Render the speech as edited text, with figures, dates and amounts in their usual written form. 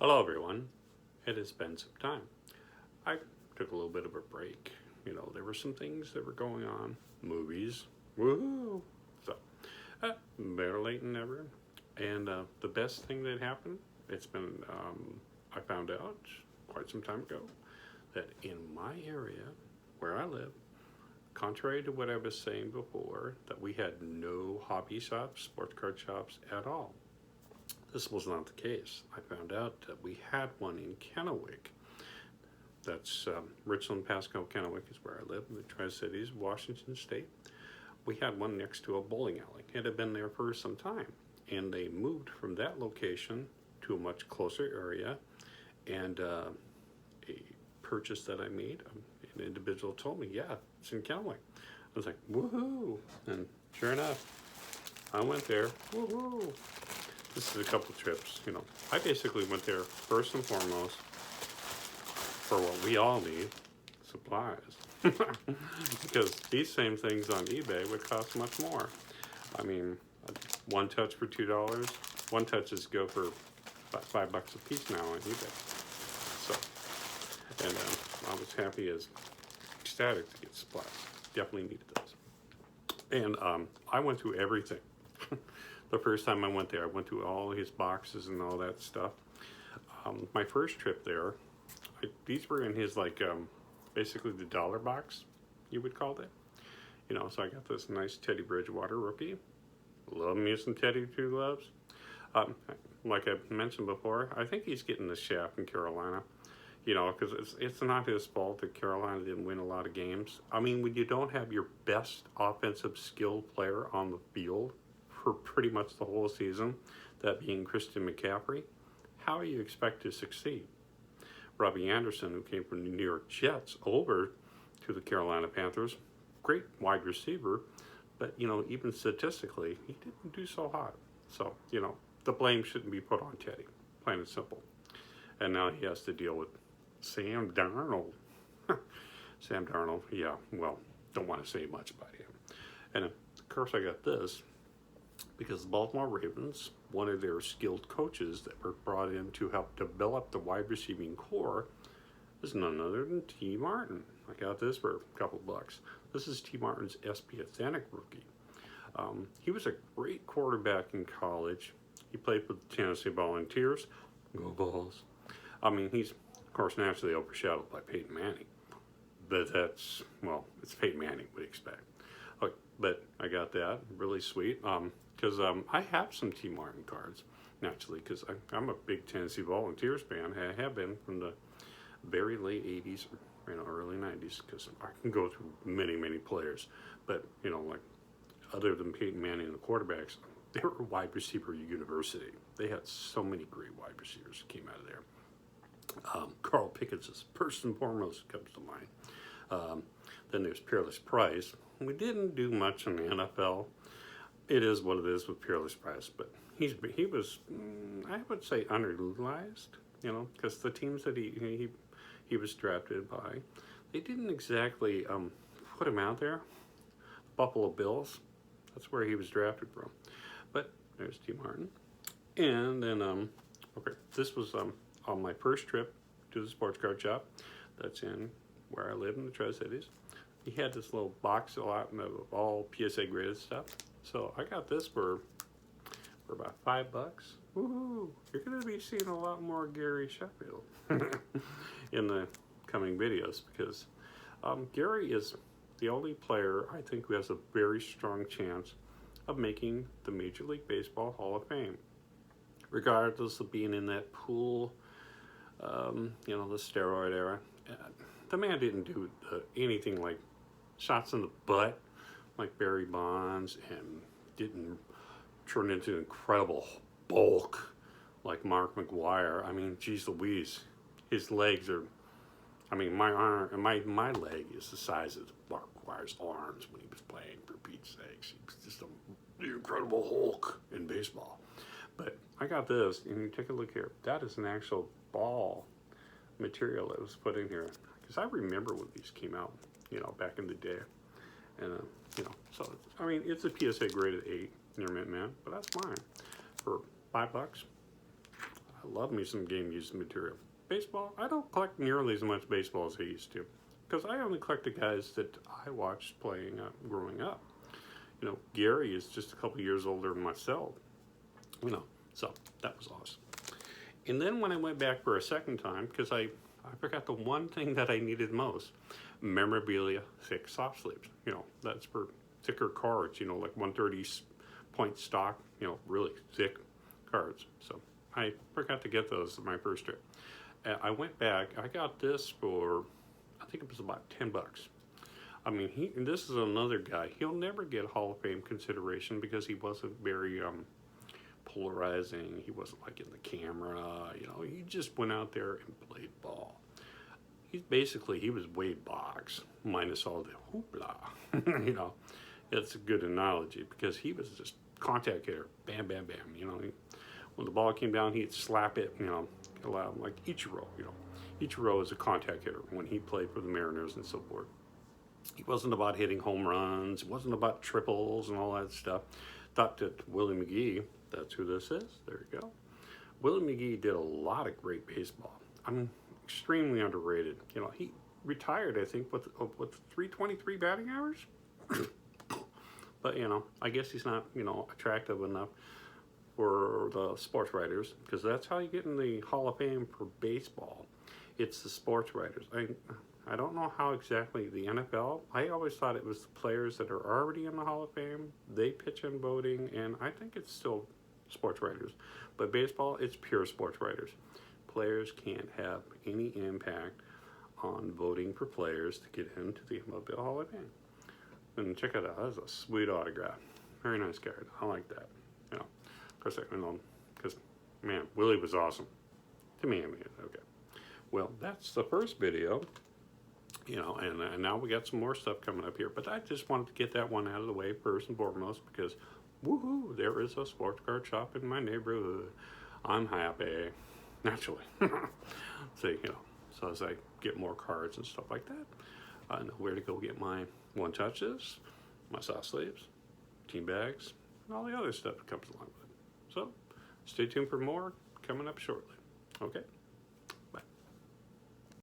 Hello everyone, it has been some time. I took a little bit of a break. There were some things that were going on, movies, woohoo! So, better late than never. And the best thing that happened, I found out quite some time ago that in my area, where I live, contrary to what I was saying before, that we had no hobby shops, sports card shops at all. This was not the case. I found out that we had one in Kennewick. That's Richland, Pasco, Kennewick is where I live in the Tri-Cities, Washington State. We had one next to a bowling alley. It had been there for some time, and they moved from that location to a much closer area. And a purchase that I made, an individual told me, yeah, it's in Kennewick. I was like, woohoo! And sure enough, I went there, woohoo! This is a couple trips, I basically went there first and foremost for what we all need, supplies. Because these same things on eBay would cost much more. I mean, one touch for $2. One touches go for about $5 a piece now on eBay. So, and I was happy as ecstatic to get supplies. Definitely needed those. And I went through everything. The first time I went there, I went through all his boxes and all that stuff. My first trip there, these were in his basically the dollar box, you would call it. So I got this nice Teddy Bridgewater rookie. Love me some Teddy Two Gloves. Like I mentioned before, I think he's getting the shaft in Carolina. Because it's not his fault that Carolina didn't win a lot of games. I mean, when you don't have your best offensive skilled player on the field for pretty much the whole season, that being Christian McCaffrey, how do you expect to succeed? Robbie Anderson, who came from the New York Jets over to the Carolina Panthers, great wide receiver, but, even statistically, he didn't do so hot. So, the blame shouldn't be put on Teddy, plain and simple. And now he has to deal with Sam Darnold. Sam Darnold, yeah, well, don't want to say much about him. And of course I got this, because the Baltimore Ravens, one of their skilled coaches that were brought in to help develop the wide receiving core is none other than T. Martin. I got this for a couple bucks. This is T. Martin's SP Authentic rookie. He was a great quarterback in college. He played for the Tennessee Volunteers. Go Vols. I mean, he's, of course, naturally overshadowed by Peyton Manning. But that's, well, it's Peyton Manning, we expect. Okay, but I got that, really sweet. Because I have some T. Martin cards, naturally, because I'm a big Tennessee Volunteers fan. I have been from the very late 80s, early 90s, because I can go through many, many players. But, other than Peyton Manning and the quarterbacks, they were a wide receiver university. They had so many great wide receivers that came out of there. Carl Pickett's is first and foremost comes to mind. Then there's Peerless Price. We didn't do much in the NFL. It is what it is with Peerless Price, but he was, I would say, underutilized, because the teams that he was drafted by, they didn't exactly put him out there. Buffalo Bills, that's where he was drafted from. But there's T. Martin. And then, okay, this was on my first trip to the sports card shop. That's in where I live in the Tri-Cities. He had this little box a lot of all PSA graded stuff. So I got this for about $5. Woohoo! You're going to be seeing a lot more Gary Sheffield in the coming videos, because Gary is the only player I think who has a very strong chance of making the Major League Baseball Hall of Fame, regardless of being in that pool, the steroid era. The man didn't do anything like shots in the butt like Barry Bonds, and didn't turn into incredible bulk like Mark McGwire. I mean, geez Louise, his legs are, I mean, my leg is the size of Mark McGwire's arms when he was playing, for Pete's sakes. He was just the incredible Hulk in baseball. But I got this, and you take a look here. That is an actual ball material that was put in here. Because I remember when these came out, back in the day. And, so, I mean, it's a PSA graded 8 near Mint Man, but that's mine. For $5, I love me some game used material. Baseball, I don't collect nearly as much baseball as I used to, because I only collect the guys that I watched playing growing up. You know, Gary is just a couple years older than myself. You know, so that was awesome. And then when I went back for a second time, because I forgot the one thing that I needed most, memorabilia, thick soft sleeves. You know, that's for thicker cards, you know, like 130 point stock, you know, really thick cards. So I forgot to get those on my first trip. I went back, I got this for, I think it was about 10 bucks. I mean, and this is another guy, he'll never get Hall of Fame consideration because he wasn't very polarizing. He wasn't like in the camera, you know, he just went out there and played ball. He was Wade Boggs, minus all the hoopla. You know, it's a good analogy because he was just contact hitter, bam, bam, bam. You know, when the ball came down, he'd slap it, you know, allow him, like Ichiro, you know. Ichiro is a contact hitter when he played for the Mariners and so forth. He wasn't about hitting home runs. It wasn't about triples and all that stuff. Thought that Willie McGee, that's who this is. There you go. Willie McGee did a lot of great baseball. I'm extremely underrated. You know, he retired, I think, with 323 batting average. But, you know, I guess he's not, you know, attractive enough for the sports writers, because that's how you get in the Hall of Fame for baseball. It's the sports writers. I don't know how exactly the NFL, I always thought it was the players that are already in the Hall of Fame. They pitch in voting, and I think it's still sports writers. But baseball, it's pure sports writers. Players can't have any impact on voting for players to get into the MLB Hall of Fame. And check it out, that's a sweet autograph. Very nice card. I like that. You know, of course, because, man, Willie was awesome. To me, I mean, okay. Well, that's the first video. You know, and now we got some more stuff coming up here. But I just wanted to get that one out of the way first and foremost because, woohoo, there is a sports card shop in my neighborhood. I'm happy, naturally. So, you know, so as I get more cards and stuff like that, I know where to go get my one touches, my soft sleeves, team bags, and all the other stuff that comes along with it. So, stay tuned for more coming up shortly. Okay?